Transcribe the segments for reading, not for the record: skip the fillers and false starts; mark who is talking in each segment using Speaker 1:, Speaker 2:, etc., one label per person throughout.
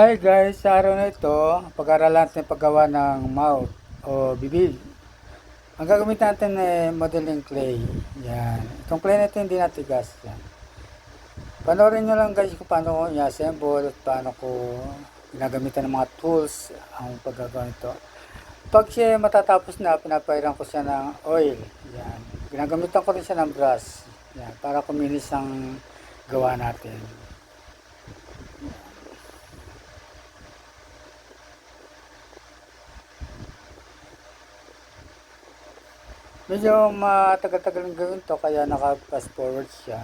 Speaker 1: Hi guys, sa araw na ito, pag-aaralan natin paggawa ng mouth o bibig. Ang gagawin natin ay modeling clay. Yan. Itong clay na ito hindi natigas. Yan. Panoorin nyo lang guys kung paano ko i-assemble at paano ko ginagamitan ng mga tools ang paggagawa nito. Pag siya matatapos na, pinapairan ko siya ng oil. Yan. Ginagamitan ko rin siya ng brush. Yan. Para kuminis ang gawa natin. Medyo matagal-tagal ng gawin to kaya naka-fast forward siya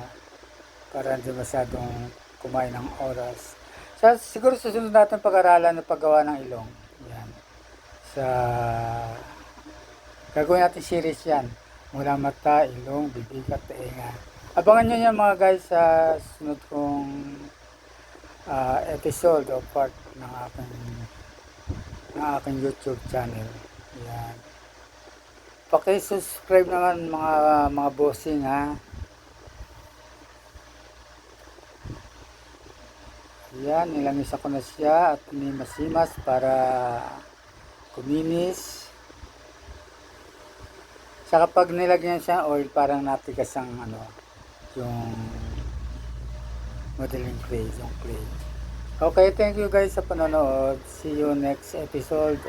Speaker 1: para hindi masyadong kumain ng oras. Siguro susunod natin pag-aralan ng paggawa ng ilong. Yan. Sa gagawin natin series yan. Mula mata, ilong, bibig at tenga. Abangan nyo yan mga guys sa sunod kong episode o part ng aking YouTube channel. Yan. Paki-subscribe naman mga bossing ha. Yan, nilangis ko na siya at minimasimas para kuminis. Saka pag nilagyan siya oil, parang natigas ang yung modeling clay, yung clay. Okay, thank you guys sa panonood. See you next episode.